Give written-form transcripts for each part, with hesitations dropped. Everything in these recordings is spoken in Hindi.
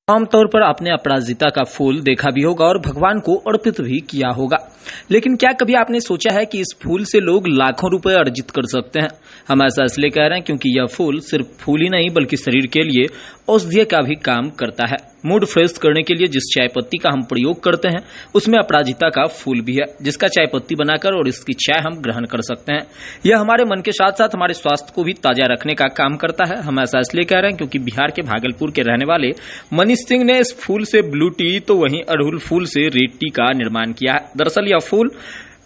आमतौर पर आपने अपराजिता का फूल देखा भी होगा और भगवान को अर्पित भी किया होगा, लेकिन क्या कभी आपने सोचा है कि इस फूल से लोग लाखों रुपए अर्जित कर सकते हैं? हम ऐसा इसलिए कह रहे हैं क्योंकि यह फूल सिर्फ फूल ही नहीं बल्कि शरीर के लिए औषधीय का भी काम करता है। मूड फ्रेश करने के लिए जिस चाय पत्ती का हम प्रयोग करते हैं उसमें अपराजिता का फूल भी है, जिसका चाय पत्ती बनाकर और इसकी चाय हम ग्रहण कर सकते हैं। यह हमारे मन के साथ साथ हमारे स्वास्थ्य को भी ताजा रखने का काम करता है। हम ऐसा इसलिए कह रहे हैं क्योंकि बिहार के भागलपुर के रहने वाले मनीष सिंह ने इस फूल से ब्लू टी तो वहीं अड़हुल फूल से रेड टी का निर्माण किया है। दरअसल यह फूल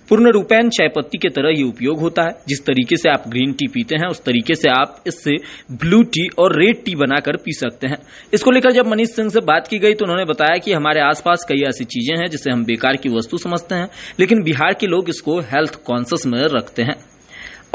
पूर्ण रूपेण चाय पत्ती की तरह ही उपयोग होता है। जिस तरीके से आप ग्रीन टी पीते हैं उस तरीके से आप इससे ब्लू टी और रेड टी बनाकर पी सकते हैं। इसको लेकर जब मनीष सिंह से बात की गई तो उन्होंने बताया कि हमारे आसपास कई ऐसी चीजें हैं जिसे हम बेकार की वस्तु समझते हैं, लेकिन बिहार के लोग इसको हेल्थ कॉन्शियस में रखते हैं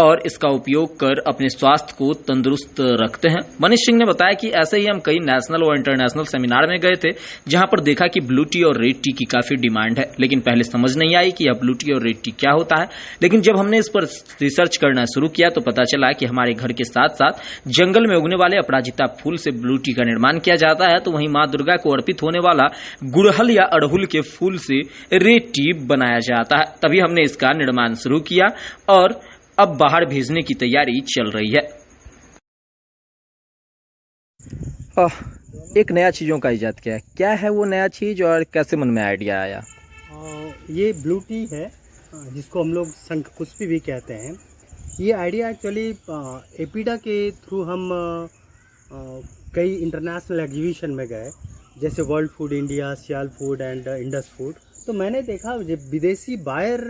और इसका उपयोग कर अपने स्वास्थ्य को तंदुरुस्त रखते हैं। मनीष सिंह ने बताया कि ऐसे ही हम कई नेशनल और इंटरनेशनल सेमिनार में गए थे जहां पर देखा कि ब्लू टी और रेड टी की काफी डिमांड है, लेकिन पहले समझ नहीं आई कि यह ब्लू टी और रेड टी क्या होता है। लेकिन जब हमने इस पर रिसर्च करना शुरू किया तो पता चला कि हमारे घर के साथ साथ जंगल में उगने वाले अपराजिता फूल से ब्लू टी का निर्माण किया जाता है, तो वहीं माँ दुर्गा को अर्पित होने वाला गुड़हल या अड़हुल के फूल से रेड टी बनाया जाता है। तभी हमने इसका निर्माण शुरू किया और अब बाहर भेजने की तैयारी चल रही है। एक नया चीज़ों का इजाद किया है, क्या है वो नया चीज़ और कैसे मन में आइडिया आया? ये ब्लू टी है जिसको हम लोग शंखपुष्पी भी कहते हैं। ये आइडिया एक्चुअली एपीडा के थ्रू हम कई इंटरनेशनल एग्जीबिशन में गए, जैसे world food India, SIAL food and Indus food. तो मैंने देखा जब विदेशी बायर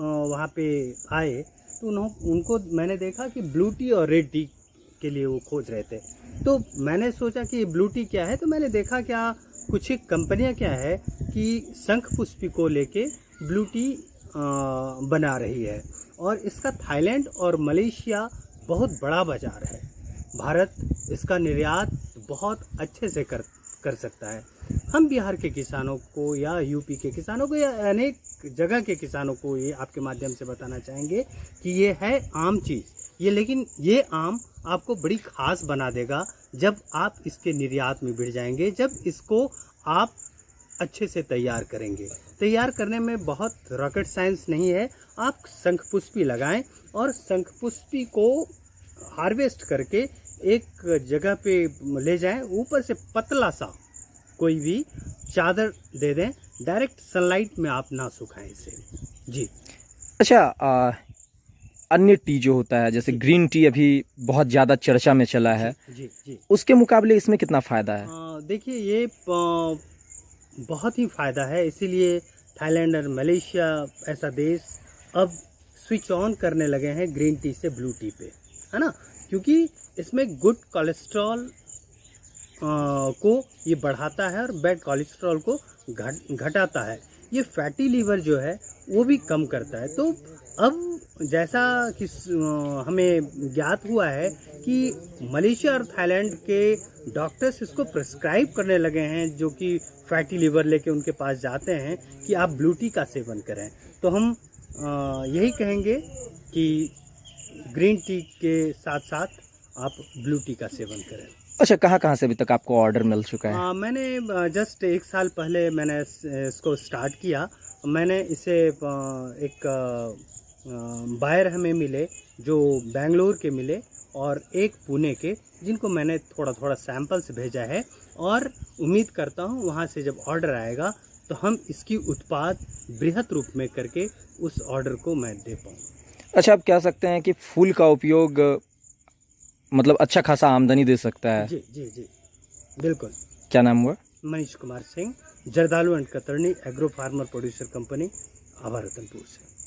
वहाँ पे आए तो उनको मैंने देखा कि ब्लू टी और रेड टी के लिए वो खोज रहे थे। तो मैंने सोचा कि ब्लू टी क्या है, तो मैंने देखा क्या कुछ एक कंपनियां क्या है कि शंखपुष्पी को लेके ब्लू टी बना रही है और इसका थाईलैंड और मलेशिया बहुत बड़ा बाजार है। भारत इसका निर्यात बहुत अच्छे से कर सकता है। हम बिहार के किसानों को या यूपी के किसानों को या अनेक जगह के किसानों को ये आपके माध्यम से बताना चाहेंगे कि ये है आम चीज़ ये, लेकिन ये आम आपको बड़ी खास बना देगा जब आप इसके निर्यात में भिड़ जाएंगे, जब इसको आप अच्छे से तैयार करेंगे। तैयार करने में बहुत रॉकेट साइंस नहीं है। आप शंखपुष्पी लगाएं और शंखपुष्पी को हार्वेस्ट करके एक जगह पे ले जाएं, ऊपर से पतला सा कोई भी चादर दे दें, डायरेक्ट सनलाइट में आप ना सुखाएं इसे। जी अच्छा, अन्य टी जो होता है जैसे ग्रीन टी अभी बहुत ज़्यादा चर्चा में चला है, जी जी, उसके मुकाबले इसमें कितना फ़ायदा है? देखिए ये बहुत ही फ़ायदा है, इसीलिए थाईलैंड और मलेशिया ऐसा देश अब स्विच ऑन करने लगे हैं ग्रीन टी से ब्लू टी पे, है ना, क्योंकि इसमें गुड कोलेस्ट्रॉल को ये बढ़ाता है और बैड कोलेस्ट्रॉल को घटाता है। ये फैटी लीवर जो है वो भी कम करता है। तो अब जैसा कि हमें ज्ञात हुआ है कि मलेशिया और थाईलैंड के डॉक्टर्स इसको प्रिस्क्राइब करने लगे हैं, जो कि फैटी लीवर लेके उनके पास जाते हैं कि आप ब्लू टी का सेवन करें। तो हम यही कहेंगे कि ग्रीन टी के साथ साथ आप ब्लू टी का सेवन करें। अच्छा, कहाँ से अभी तक आपको ऑर्डर मिल चुका है? मैंने जस्ट 1 साल पहले मैंने इसको स्टार्ट किया। मैंने इसे एक बायर हमें मिले जो बेंगलोर के मिले और एक पुणे के, जिनको मैंने थोड़ा थोड़ा सैंपल्स भेजा है और उम्मीद करता हूँ वहाँ से जब ऑर्डर आएगा तो हम इसकी उत्पाद बृहत रूप में करके उस ऑर्डर को मैं दे पाऊँ। अच्छा, आप कह सकते हैं कि फूल का उपयोग मतलब अच्छा खासा आमदनी दे सकता है? जी जी जी, बिल्कुल। क्या नाम हुआ? Manish Kumar Singh, Zardalu and Katarni agro farmer producer company, आभा रतनपुर से।